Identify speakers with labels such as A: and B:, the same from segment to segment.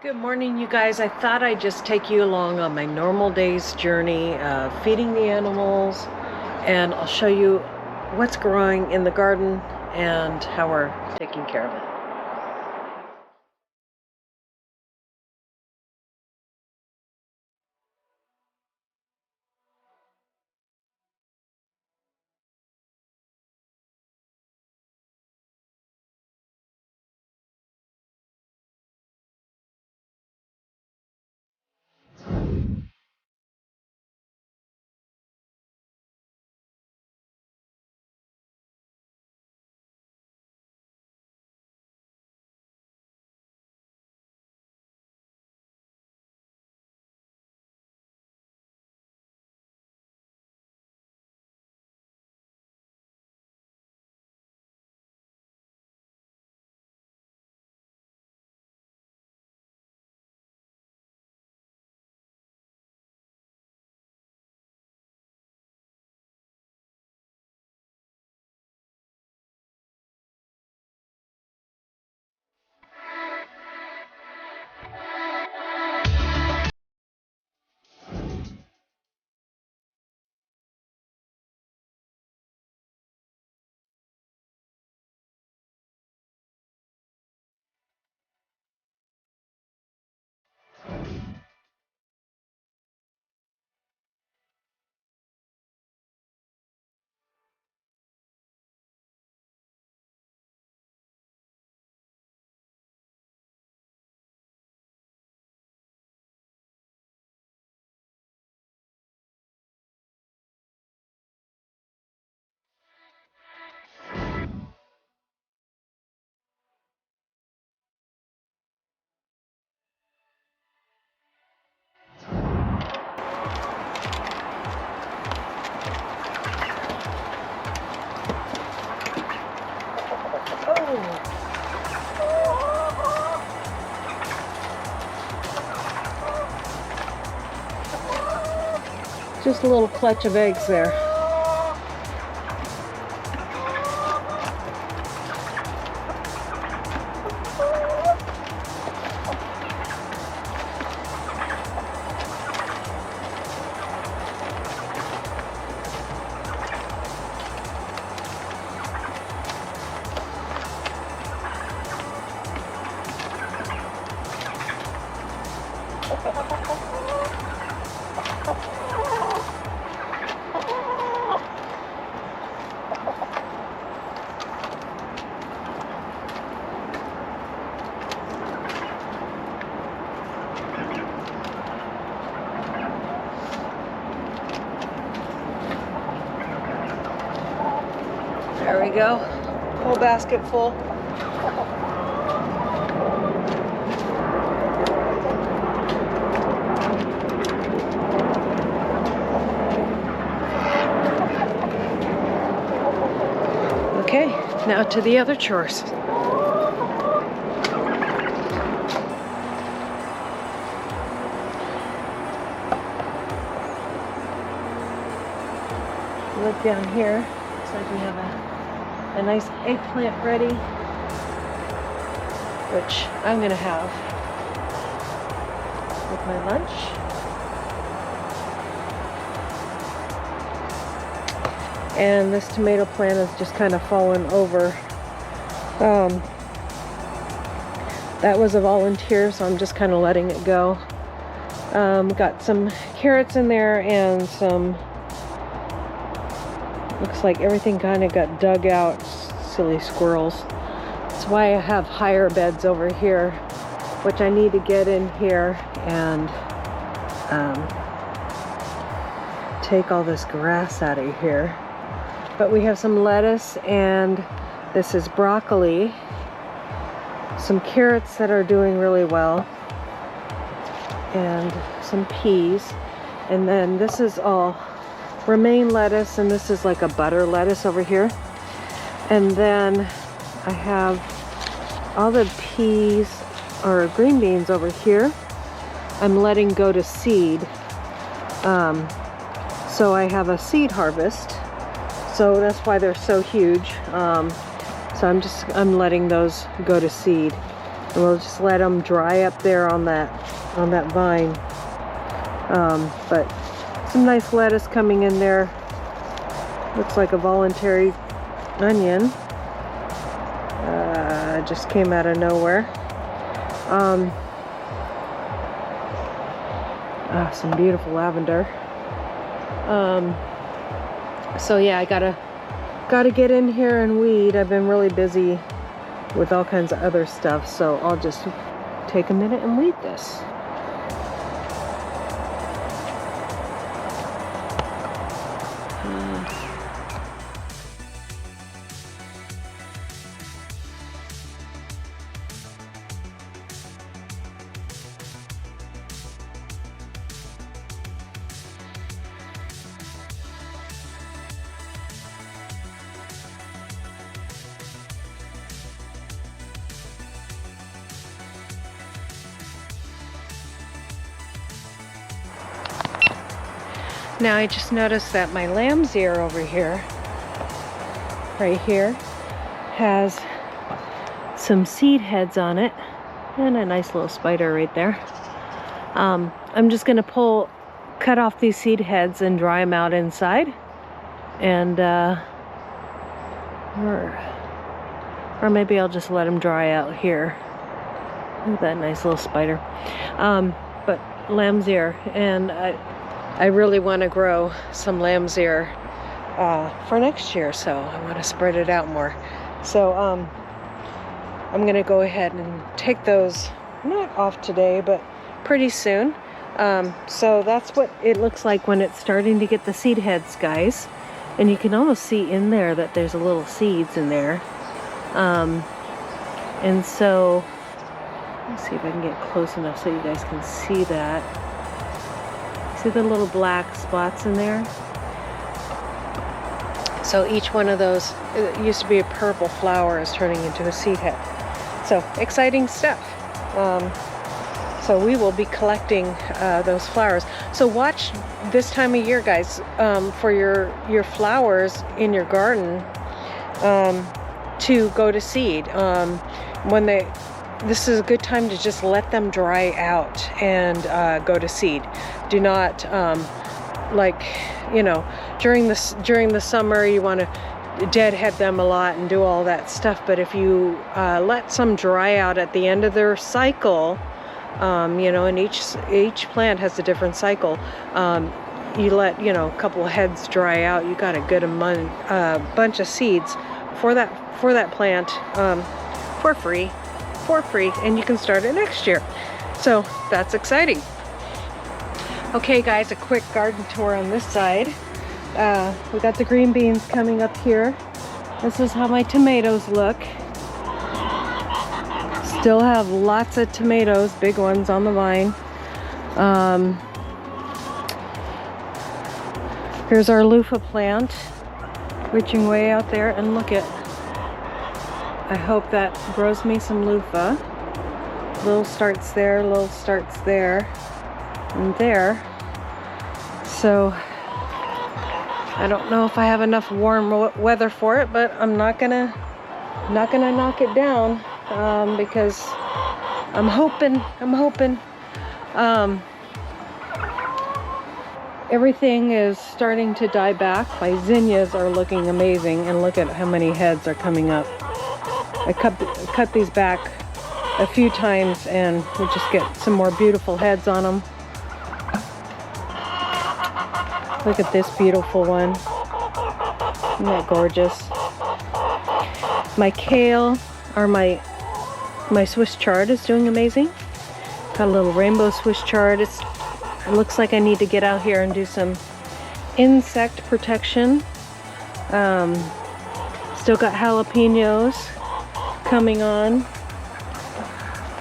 A: Good morning, you guys. I thought I'd just take you along on my normal day's journey of feeding the animals, and I'll show you what's growing in the garden and how we're taking care of it. Just a little clutch of eggs there. There we go, whole basket full. Okay, now to the other chores. Look down here, looks like we have a nice eggplant ready, which I'm gonna have with my lunch. And this tomato plant is just kind of fallen over. That was a volunteer, so I'm just kind of letting it go. Got some carrots in there and some, looks like everything kind of got dug out. Silly squirrels. That's why I have higher beds over here, which I need to get in here and take all this grass out of here. But we have some lettuce, and this is broccoli, some carrots that are doing really well, and some peas. And then this is all romaine lettuce, and this is like a butter lettuce over here. And then I have all the peas or green beans over here. I'm letting go to seed. So I have a seed harvest. So that's why they're so huge. So I'm letting those go to seed. And we'll just let them dry up there on that vine. But some nice lettuce coming in there. Looks like a voluntary onion. Just came out of nowhere. Some beautiful lavender. So yeah, I gotta get in here and weed. I've been really busy with all kinds of other stuff, so I'll just take a minute and weed this. Now I just noticed that my lamb's ear over here, right here, has some seed heads on it and a nice little spider right there. I'm just gonna cut off these seed heads and dry them out inside, and or maybe I'll just let them dry out here. Look at that nice little spider. But lamb's ear, and I really want to grow some lamb's ear for next year, so I want to spread it out more. So I'm going to go ahead and take those, not off today, but pretty soon. So that's what it looks like when it's starting to get the seed heads, guys. And you can almost see in there that there's a little seeds in there. And so, let's see if I can get close enough so you guys can see that. See the little black spots in there? So each one of those, it used to be a purple flower, is turning into a seed head. So exciting stuff. So we will be collecting those flowers. So watch this time of year, guys, for your flowers in your garden to go to seed. This is a good time to just let them dry out and go to seed. Do not, during the summer you want to deadhead them a lot and do all that stuff. But if you let some dry out at the end of their cycle, and each plant has a different cycle. You let a couple of heads dry out. You got a good bunch of seeds for that plant for free, and you can start it next year. So that's exciting. Okay guys, a quick garden tour on this side. We got the green beans coming up here. This is how my tomatoes look. Still have lots of tomatoes, big ones on the vine. Here's our loofah plant, reaching way out there, and look at, I hope that grows me some loofah. Little starts there, little starts there, and there. So I don't know if I have enough warm weather for it, but I'm not gonna knock it down, because I'm hoping everything is starting to die back. My zinnias are looking amazing, and look at how many heads are coming up. I cut these back a few times, and we just get some more beautiful heads on them. Look at this beautiful one. Isn't that gorgeous? My kale, or my Swiss chard, is doing amazing. Got a little rainbow Swiss chard. It looks like I need to get out here and do some insect protection. Still got jalapenos coming on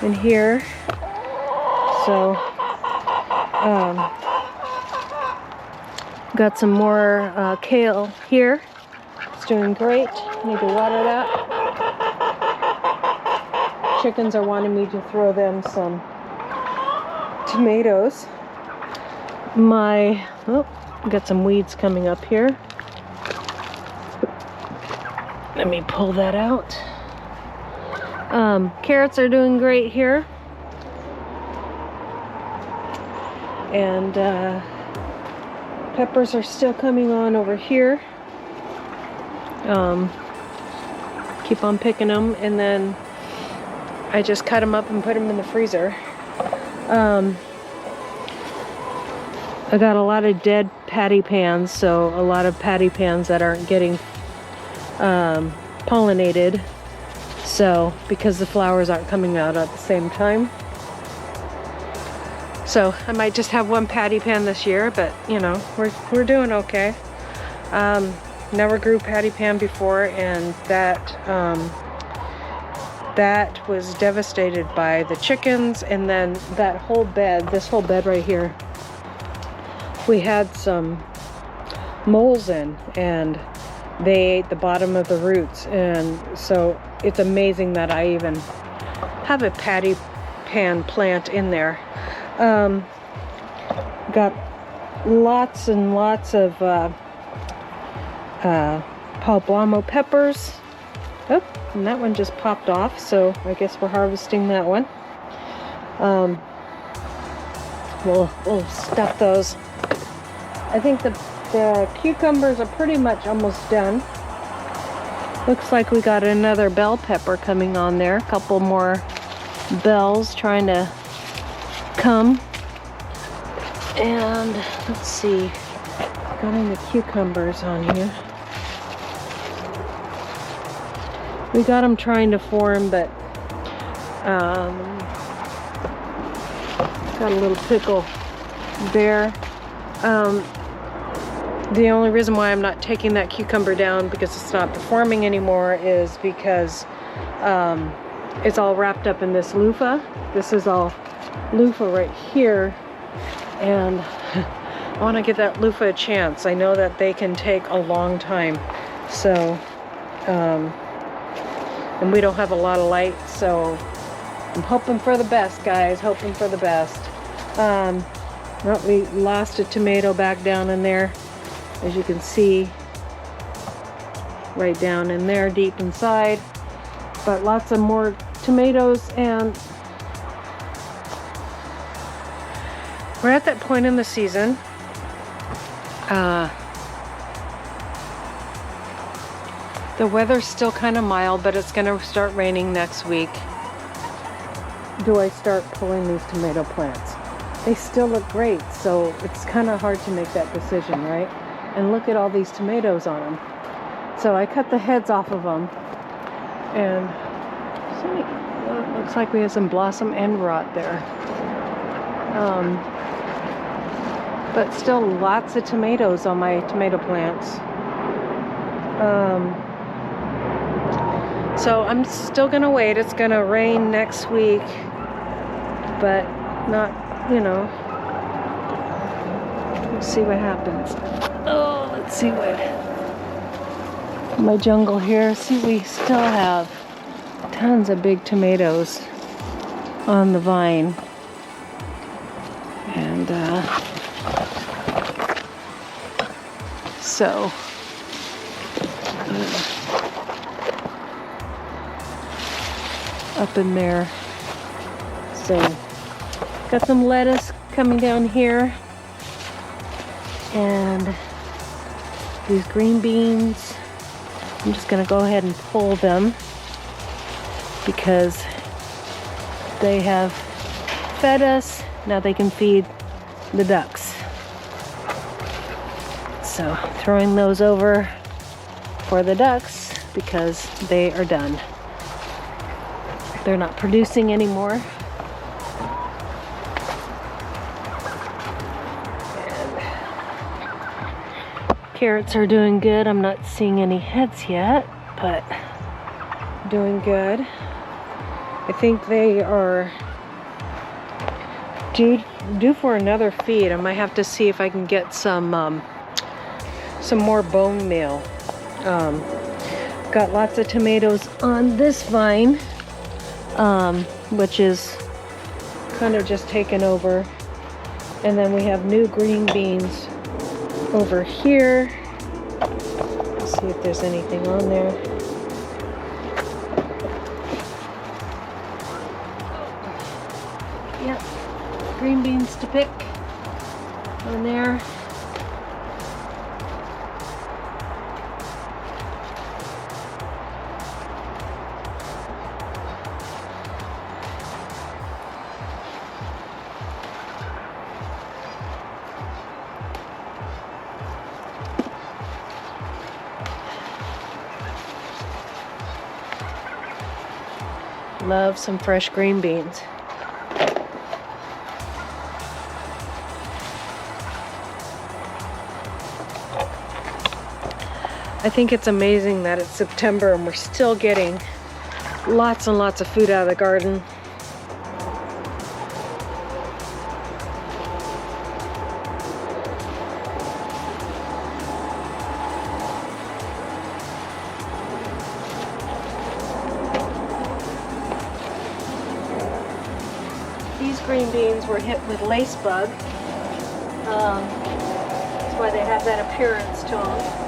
A: in here. So got some more kale here. It's doing great. Need to water that. Chickens are wanting me to throw them some tomatoes. Got some weeds coming up here. Let me pull that out. Carrots are doing great here. And peppers are still coming on over here. Keep on picking them, and then I just cut them up and put them in the freezer. I got a lot of dead patty pans, so a lot of patty pans that aren't getting pollinated, so because the flowers aren't coming out at the same time. So I might just have one patty pan this year, but you know, we're doing okay. Never grew patty pan before, and that was devastated by the chickens, and then that whole bed, this whole bed right here, we had some moles in, and they ate the bottom of the roots, and so it's amazing that I even have a patty pan plant in there. Got lots and lots of poblano peppers. Oh, and that one just popped off, so I guess we're harvesting that one. We'll stuff those. I think the cucumbers are pretty much almost done. Looks like we got another bell pepper coming on there. A couple more bells trying to come. And let's see, got any cucumbers on here. We got them trying to form, but got a little pickle there. The only reason why I'm not taking that cucumber down because it's not performing anymore is because it's all wrapped up in this loofah. This is all loofah right here, and I want to give that loofah a chance. I know that they can take a long time, so and we don't have a lot of light, so I'm hoping for the best, guys, hoping for the best. Well, we lost a tomato back down in there, as you can see, right down in there deep inside, but lots of more tomatoes. And we're at that point in the season the weather's still kind of mild, but it's going to start raining next week. Do I start pulling these tomato plants? They still look great, so it's kind of hard to make that decision, right? And look at all these tomatoes on them. So I cut the heads off of them, and see, it looks like we have some blossom end rot there. But still lots of tomatoes on my tomato plants. So I'm still gonna wait. It's gonna rain next week, but not, you know, we'll see what happens. Oh, let's see what my jungle here. See, we still have tons of big tomatoes on the vine, and so up in there. So got some lettuce coming down here, and these green beans. I'm just gonna go ahead and pull them because they have fed us. Now they can feed the ducks. So throwing those over for the ducks because they are done. They're not producing anymore. And carrots are doing good. I'm not seeing any heads yet, but doing good. I think they are due for another feed. I might have to see if I can get some more bone meal. Got lots of tomatoes on this vine, which is kind of just taken over. And then we have new green beans over here. Let's see if there's anything on there. Yep, green beans to pick on there. Love some fresh green beans. I think it's amazing that it's September and we're still getting lots and lots of food out of the garden. These green beans were hit with lace bug. That's why they have that appearance to them.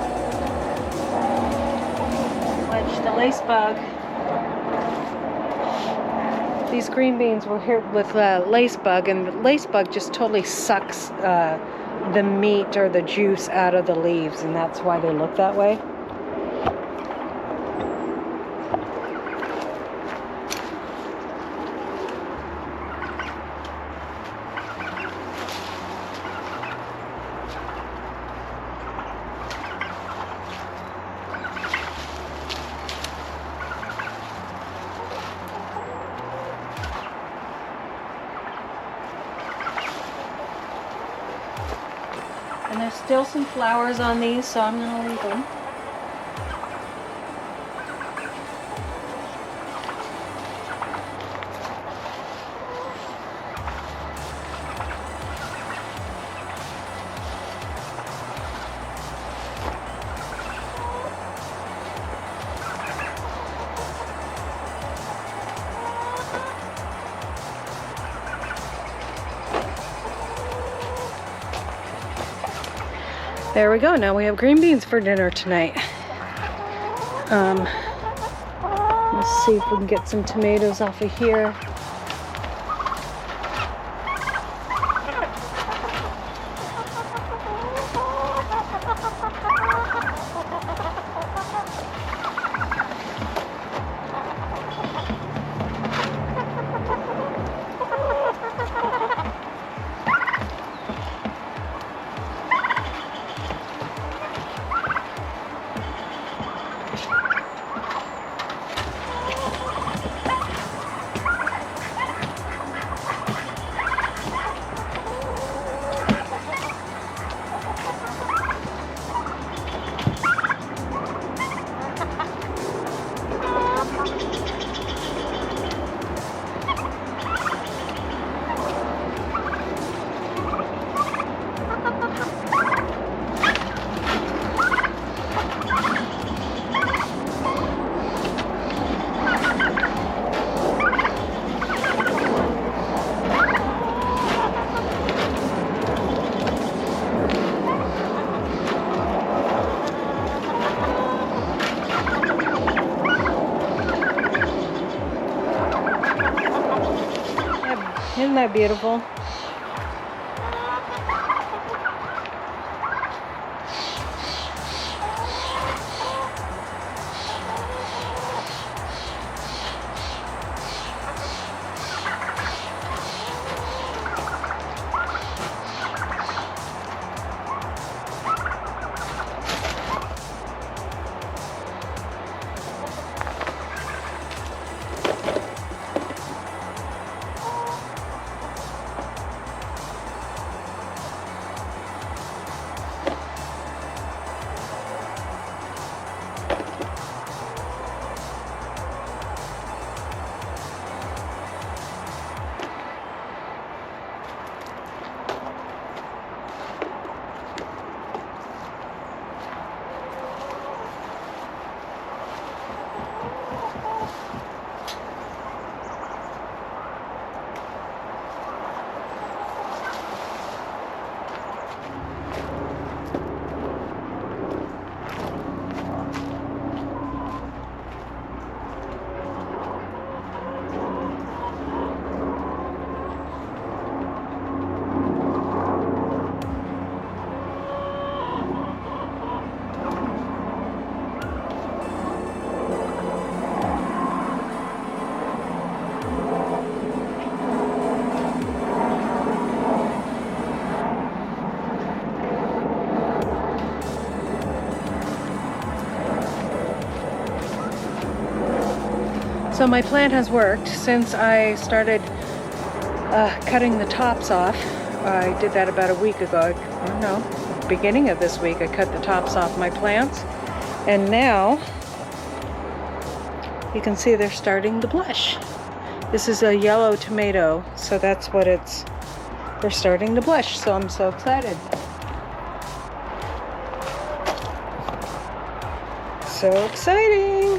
A: Which the lace bug, these green beans were hit with lace bug, and the lace bug just totally sucks the meat or the juice out of the leaves, and that's why they look that way. And there's still some flowers on these, so I'm going to leave them. There we go. Now we have green beans for dinner tonight. Let's see if we can get some tomatoes off of here. Isn't that beautiful? So my plan has worked since I started cutting the tops off. I did that about a week ago. I don't know, beginning of this week I cut the tops off my plants. And now you can see they're starting to blush. This is a yellow tomato, so that's what they're starting to blush, so I'm so excited. So exciting!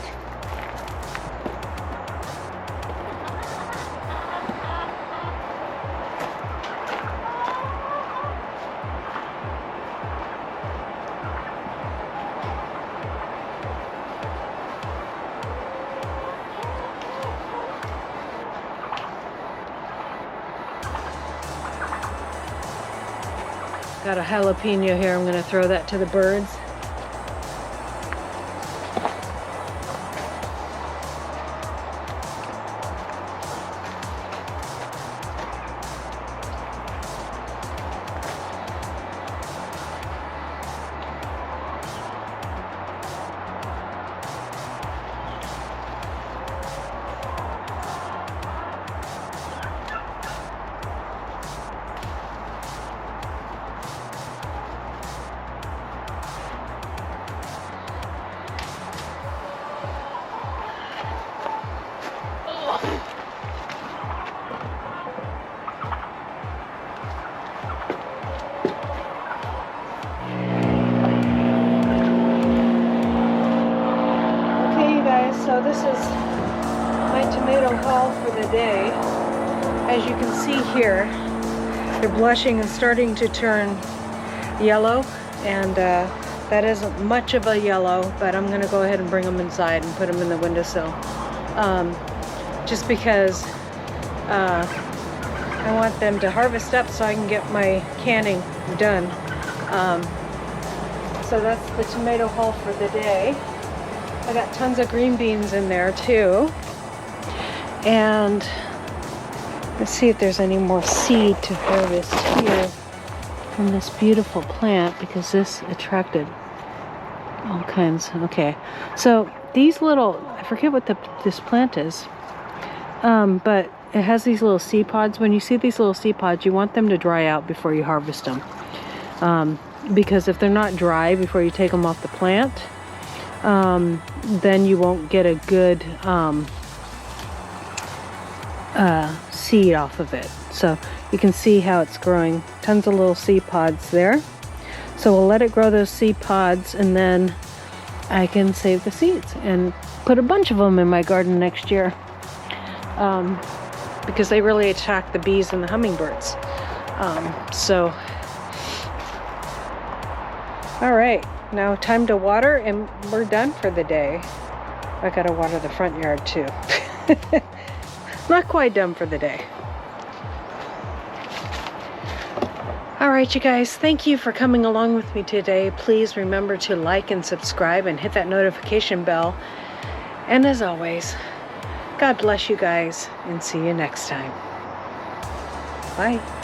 A: Got a jalapeno here. I'm going to throw that to the birds. So this is my tomato haul for the day. As you can see here, they're blushing and starting to turn yellow, and that isn't much of a yellow, but I'm going to go ahead and bring them inside and put them in the windowsill. Just because I want them to harvest up so I can get my canning done. So that's the tomato haul for the day. I got tons of green beans in there too. And let's see if there's any more seed to harvest here from this beautiful plant, because this attracted all kinds. Okay, so these little, I forget what this plant is, but it has these little seed pods. When you see these little seed pods, you want them to dry out before you harvest them. Because if they're not dry before you take them off the plant, then you won't get a good seed off of it. So you can see how it's growing. Tons of little seed pods there. So we'll let it grow those seed pods, and then I can save the seeds and put a bunch of them in my garden next year. Because they really attract the bees and the hummingbirds. All right. Now time to water, and we're done for the day. I gotta water the front yard too. Not quite done for the day. All right, you guys, thank you for coming along with me today. Please remember to like and subscribe and hit that notification bell. And as always, God bless you guys, and see you next time. Bye.